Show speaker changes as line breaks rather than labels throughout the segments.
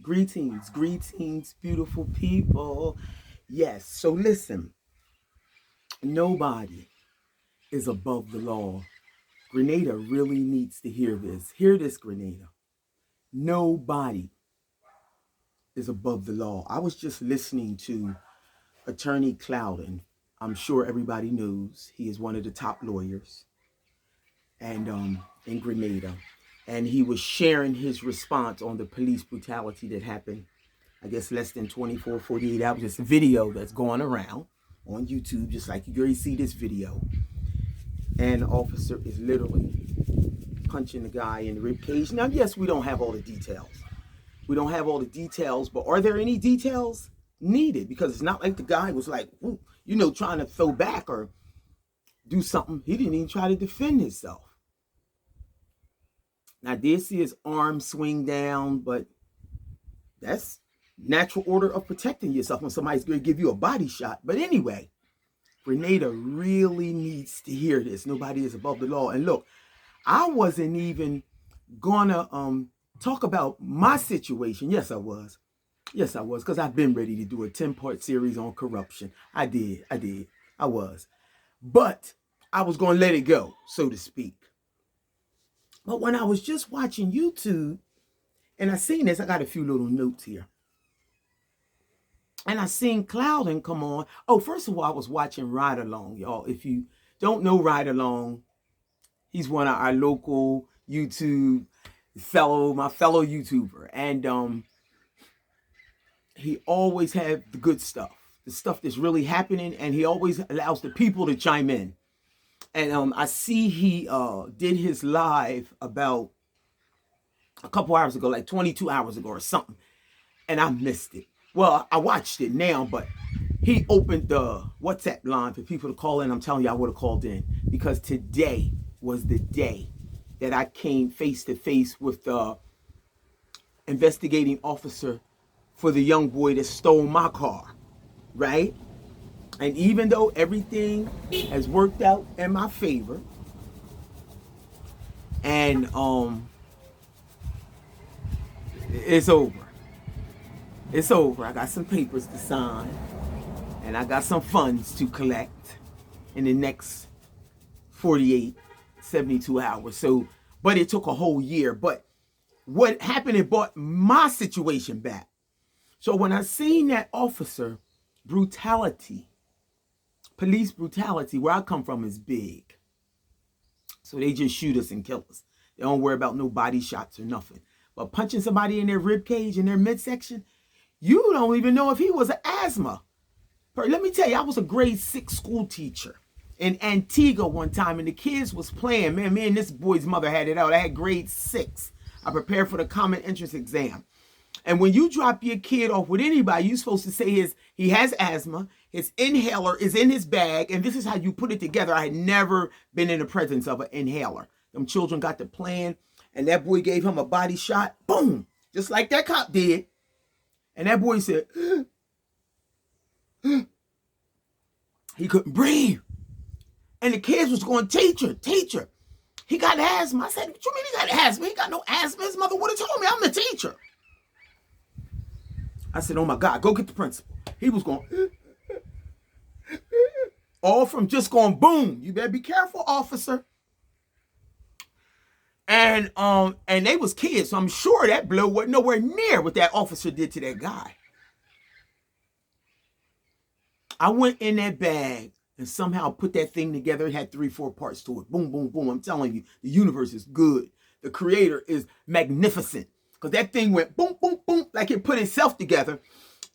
Greetings, greetings, beautiful people. Yes, so listen, nobody is above the law. Grenada really needs to hear this. Hear this, Grenada. Nobody is above the law. I was just listening to Attorney Clouden. I'm sure everybody knows he is one of the top lawyers and in Grenada. And he was sharing his response on the police brutality that happened, I guess, less than 24, 48 hours. It's a video that's going around on YouTube, just like you already see this video. And the officer is literally punching the guy in the rib cage. Now, yes, we don't have all the details. We don't have all the details, but are there any details needed? Because it's not like the guy was like, trying to throw back or do something. He didn't even try to defend himself. Now, I did see his arm swing down, but that's natural order of protecting yourself when somebody's going to give you a body shot. But anyway, Grenada really needs to hear this. Nobody is above the law. And look, I wasn't even gonna talk about my situation. Yes, I was. Yes, I was, because I've been ready to do a 10-part series on corruption. I did. I was. But I was going to let it go, so to speak. But when I was just watching YouTube, and I seen this, I got a few little notes here. And I seen Clouden come on. Oh, first of all, I was watching Ride Along, y'all. If you don't know Ride Along, he's one of our local YouTube my fellow YouTuber. And he always had the good stuff, the stuff that's really happening, and he always allows the people to chime in. And I see he did his live about a couple hours ago, like 22 hours ago or something, and I missed it. Well, I watched it now, but he opened the WhatsApp line for people to call in. I'm telling you, I would have called in, because today was the day that I came face to face with the investigating officer for the young boy that stole my car, right? And even though everything has worked out in my favor, and it's over. It's over. I got some papers to sign, and I got some funds to collect in the next 48, 72 hours. So, but it took a whole year. But what happened, it brought my situation back. So when I seen that officer, brutality, police brutality, where I come from is big. So they just shoot us and kill us. They don't worry about no body shots or nothing. But punching somebody in their rib cage, in their midsection, you don't even know if he was an asthma. Let me tell you, I was a grade 6 school teacher in Antigua one time, and the kids was playing. Man, me and this boy's mother had it out. I had grade 6. I prepared for the common entrance exam. And when you drop your kid off with anybody, you're supposed to say he has asthma, his inhaler is in his bag, and this is how you put it together. I had never been in the presence of an inhaler. Them children got to playing, and that boy gave him a body shot. Boom! Just like that cop did. And that boy said, he couldn't breathe. And the kids was going, teacher, he got asthma. I said, what you mean he got asthma? He got no asthma. His mother would have told me. I'm the teacher. I said, oh my God, go get the principal. He was going, all from just going boom. You better be careful, officer. And they was kids, so I'm sure that blow wasn't nowhere near what that officer did to that guy. I went in that bag and somehow put that thing together. It had 3-4 parts to it. Boom, boom, boom. I'm telling you, the universe is good. The creator is magnificent. Because that thing went boom, boom, boom, like it put itself together.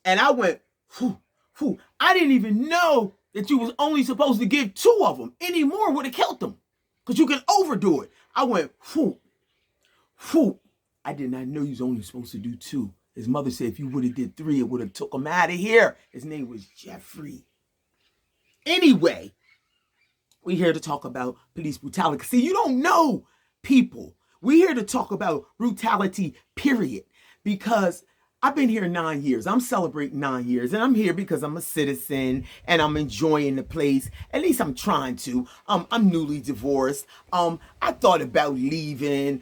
And I went, whew, whew. I didn't even know that you was only supposed to give 2 of them. Any more would have killed them. Because you can overdo it. I went, whew, whew. I did not know you was only supposed to do 2. His mother said if you would have did 3, it would have took him out of here. His name was Jeffrey. Anyway, we're here to talk about police brutality. See, you don't know people. We're here to talk about brutality, period. Because I've been here 9 years. I'm celebrating 9 years. And I'm here because I'm a citizen and I'm enjoying the place. At least I'm trying to. I'm newly divorced. I thought about leaving.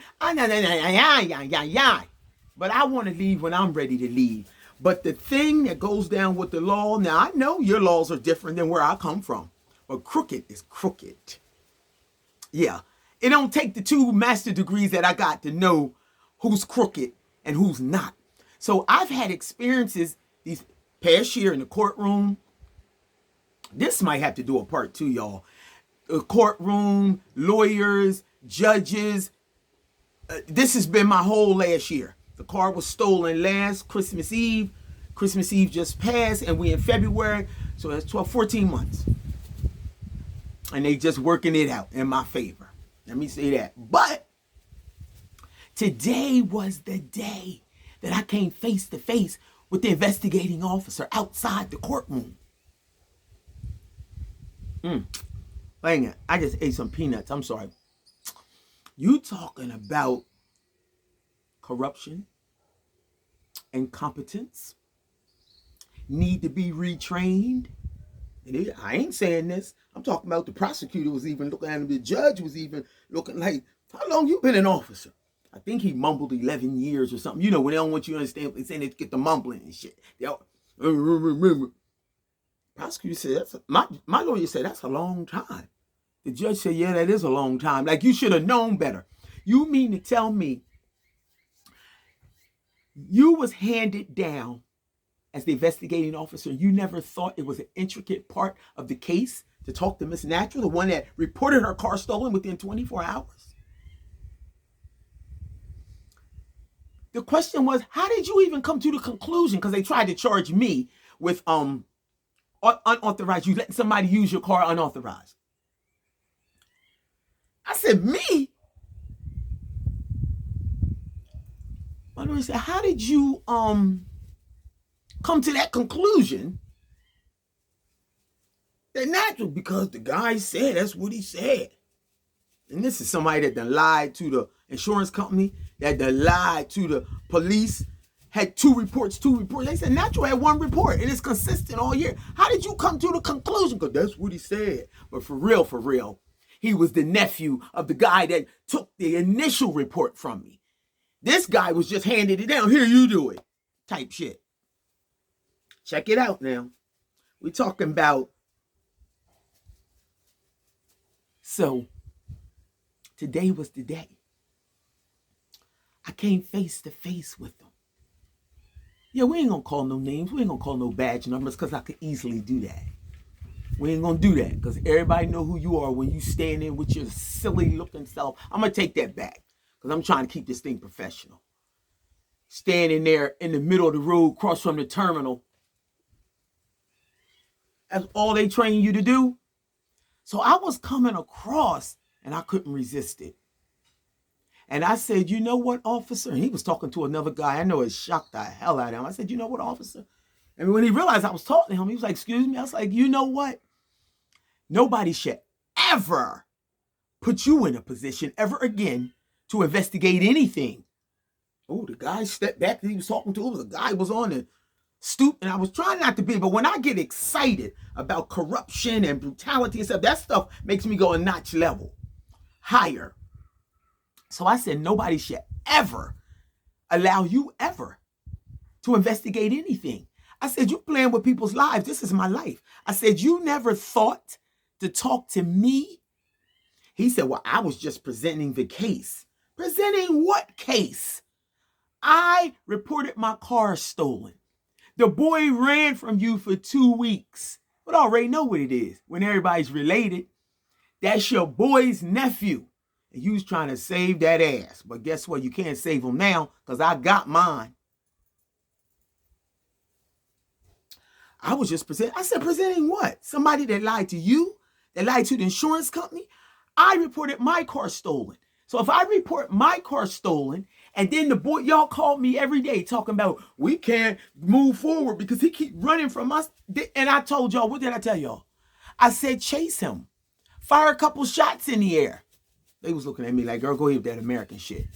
But I want to leave when I'm ready to leave. But the thing that goes down with the law, now I know your laws are different than where I come from. But crooked is crooked. Yeah. It don't take the 2 master degrees that I got to know who's crooked and who's not. So I've had experiences these past year in the courtroom. This might have to do a part 2, y'all. The courtroom, lawyers, judges. This has been my whole last year. The car was stolen last Christmas Eve. Christmas Eve just passed, and we in February, so that's 12, 14 months. And they just working it out in my favor. Let me say that. But today was the day that I came face to face with the investigating officer outside the courtroom. Dang it, I just ate some peanuts. I'm sorry. You talking about corruption, incompetence, need to be retrained. And I ain't saying this. I'm talking about the prosecutor was even looking at him. The judge was even looking like, how long you been an officer? I think he mumbled 11 years or something. You know, when they don't want you to understand, they're saying they get the mumbling and shit. Prosecutor said, my lawyer said, that's a long time. The judge said, yeah, that is a long time. Like, you should have known better. You mean to tell me you was handed down as the investigating officer, you never thought it was an intricate part of the case to talk to Miss Natural, the one that reported her car stolen within 24 hours? The question was, how did you even come to the conclusion? Because they tried to charge me with unauthorized, you letting somebody use your car unauthorized. I said, me? My lawyer said, how did you come to that conclusion? That natural, because the guy said that's what he said. And this is somebody that done lied to the insurance company, that done lied to the police, had 2 reports. They said Natural had 1 report, and it's consistent all year. How did you come to the conclusion? Because that's what he said. But for real, he was the nephew of the guy that took the initial report from me. This guy was just handing it down. Here, you do it. Type shit. Check it out now. We're talking about. So, today was the day. I came face to face with them. Yeah, we ain't gonna call no names. We ain't gonna call no badge numbers because I could easily do that. We ain't gonna do that because everybody know who you are when you stand in with your silly looking self. I'm gonna take that back because I'm trying to keep this thing professional. Standing there in the middle of the road, across from the terminal. That's all they train you to do. So I was coming across and I couldn't resist it. And I said, you know what, officer? And he was talking to another guy. I know it shocked the hell out of him. I said, you know what, officer? And when he realized I was talking to him, he was like, excuse me. I was like, you know what? Nobody should ever put you in a position ever again to investigate anything. Oh, the guy stepped back that he was talking to. The guy was on the stoop, and I was trying not to be, but when I get excited about corruption and brutality and stuff, that stuff makes me go a notch level higher. So I said, nobody should ever allow you ever to investigate anything. I said, you playing with people's lives. This is my life. I said, you never thought to talk to me? He said, well, I was just presenting the case. Presenting what case? I reported my car stolen. The boy ran from you for 2 weeks. But I already know what it is. When everybody's related, that's your boy's nephew. And you was trying to save that ass. But guess what? You can't save him now because I got mine. I was just presenting. I said, presenting what? Somebody that lied to you? That lied to the insurance company? I reported my car stolen. So if I report my car stolen, and then the boy, y'all call me every day talking about we can't move forward because he keep running from us. And I told y'all, what did I tell y'all? I said, chase him. Fire a couple shots in the air. They was looking at me like, girl, go ahead with that American shit.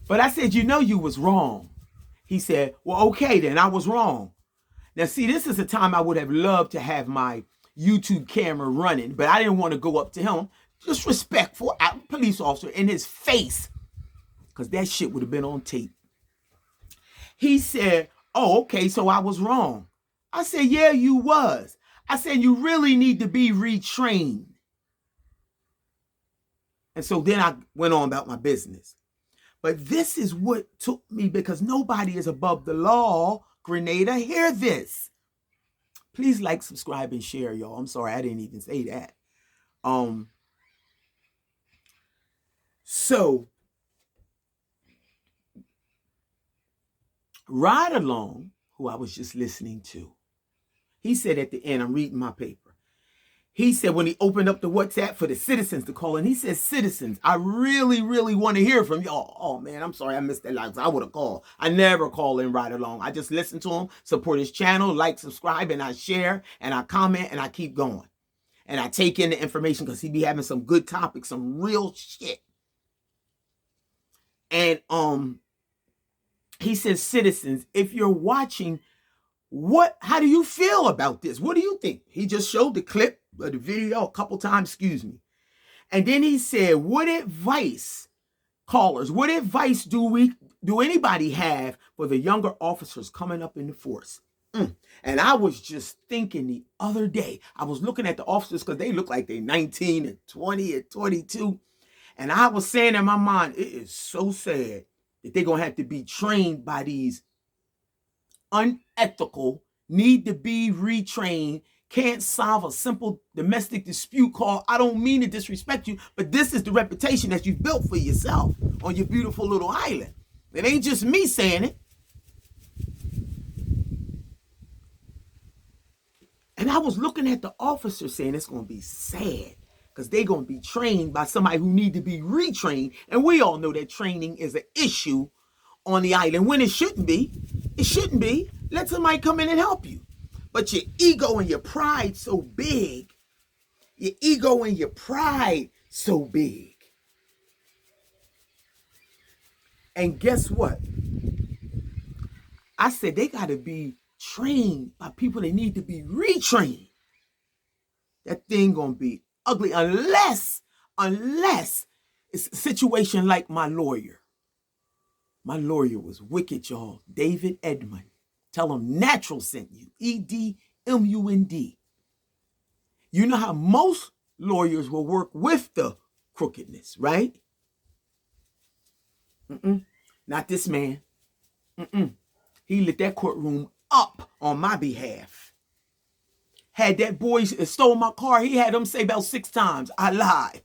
But I said, you know you was wrong. He said, well, okay, then I was wrong. Now, see, this is a time I would have loved to have my YouTube camera running, but I didn't want to go up to him. Disrespectful police officer in his face, because that shit would have been on tape. He said, oh, okay, so I was wrong. I said, yeah, you was. I said, you really need to be retrained. And so then I went on about my business. But this is what took me, because nobody is above the law. Grenada, hear this. Please like, subscribe, and share, y'all. I'm sorry, I didn't even say that. So Ride Along, who I was just listening to, he said at the end, I'm reading my paper. He said when he opened up the WhatsApp for the citizens to call in, he said, citizens, I really, really want to hear from y'all. Oh, man, I'm sorry I missed that live. I would have called. I never call in Ride Along. I just listen to him, support his channel, like, subscribe, and I share, and I comment, and I keep going. And I take in the information because he be having some good topics, some real shit. And he says, citizens, if you're watching, how do you feel about this? What do you think? He just showed the clip of the video a couple times, excuse me. And then he said, what advice, callers, what advice do anybody have for the younger officers coming up in the force? And I was just thinking the other day, I was looking at the officers because they look like they're 19 and 20 and 22. And I was saying in my mind, it is so sad that they're going to have to be trained by these unethical, need to be retrained, can't solve a simple domestic dispute called, I don't mean to disrespect you, but this is the reputation that you've built for yourself on your beautiful little island. It ain't just me saying it. And I was looking at the officers saying it's going to be sad because they're going to be trained by somebody who need to be retrained. And we all know that training is an issue on the island when it shouldn't be. It shouldn't be. Let somebody come in and help you. But your ego and your pride so big. Your ego and your pride so big. And guess what? I said they got to be trained by people that need to be retrained. That thing going to be ugly unless it's a situation like my lawyer. My lawyer was wicked, y'all. David Edmund. Tell him Natural sent you. EDMUND. You know how most lawyers will work with the crookedness, right? Not this man. He lit that courtroom up on my behalf. Had that boy stole my car, he had him say about 6 times, I lied.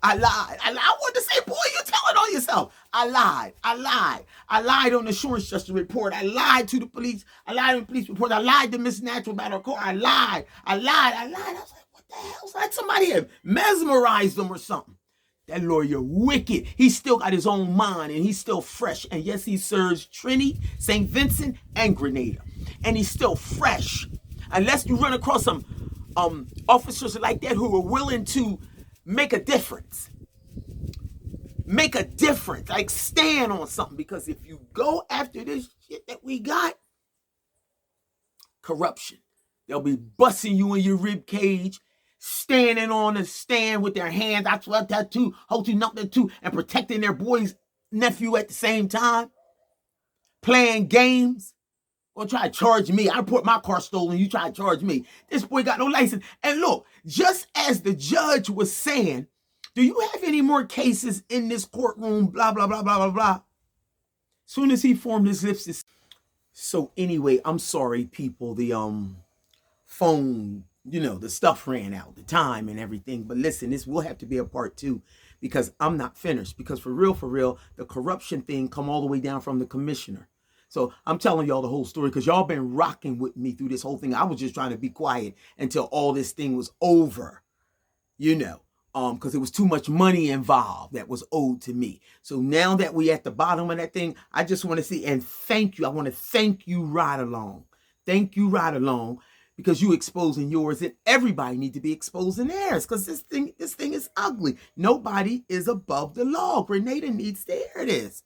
I wanted to say, boy, you're telling on yourself. I lied on the insurance justice report. I lied to the police. I lied on the police report. I lied to Miss Natural about her car. I lied. I was like, what the hell? It's like somebody had mesmerized him or something. That lawyer, wicked. He still got his own mind and he's still fresh. And yes, he serves Trinity, St. Vincent, and Grenada. And he's still fresh. Unless you run across some officers like that who are willing to make a difference. Make a difference. Like stand on something. Because if you go after this shit that we got, corruption. They'll be busting you in your rib cage, standing on a stand with their hands, I swear that too, holding up that too, and protecting their boy's nephew at the same time. Playing games. Gonna try to charge me. I report my car stolen. You try to charge me. This boy got no license. And look, just as the judge was saying, do you have any more cases in this courtroom? Blah, blah, blah, blah, blah, blah. Soon as he formed his lips. So anyway, I'm sorry, people. The phone, the stuff ran out, the time and everything. But listen, this will have to be a part 2 because I'm not finished. Because for real, the corruption thing come all the way down from the commissioner. So I'm telling y'all the whole story because y'all been rocking with me through this whole thing. I was just trying to be quiet until all this thing was over, because there was too much money involved that was owed to me. So now that we at the bottom of that thing, I just want to see and thank you. I want to thank you, Ride Along. Thank you, Ride Along, because you exposing yours and everybody need to be exposing theirs because this thing is ugly. Nobody is above the law. Grenada needs to hear this.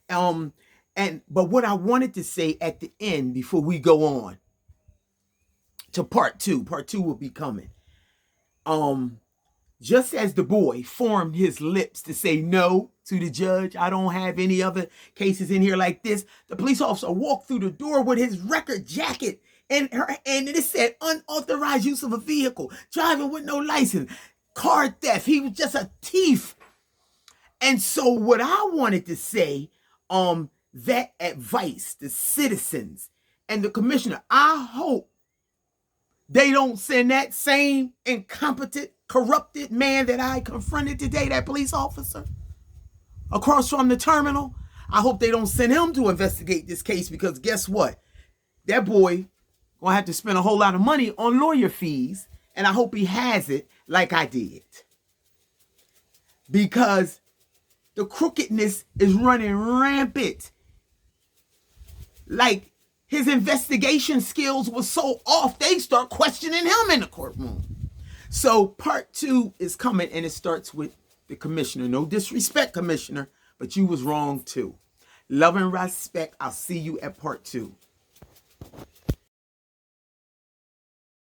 But what I wanted to say at the end before we go on to part 2 will be coming. Just as the boy formed his lips to say no, to the judge. I don't have any other cases in here like this. The police officer walked through the door with his record jacket and it said unauthorized use of a vehicle, driving with no license, car theft. He was just a thief. And so what I wanted to say, that advice, the citizens and the commissioner, I hope they don't send that same incompetent, corrupted man that I confronted today, that police officer, across from the terminal. I hope they don't send him to investigate this case, because guess what? That boy gonna have to spend a whole lot of money on lawyer fees, and I hope he has it like I did. Because the crookedness is running rampant. Like, his investigation skills were so off, they start questioning him in the courtroom. So part 2 is coming, and it starts with the commissioner. No disrespect, commissioner, but you was wrong too. Love and respect. I'll see you at part 2.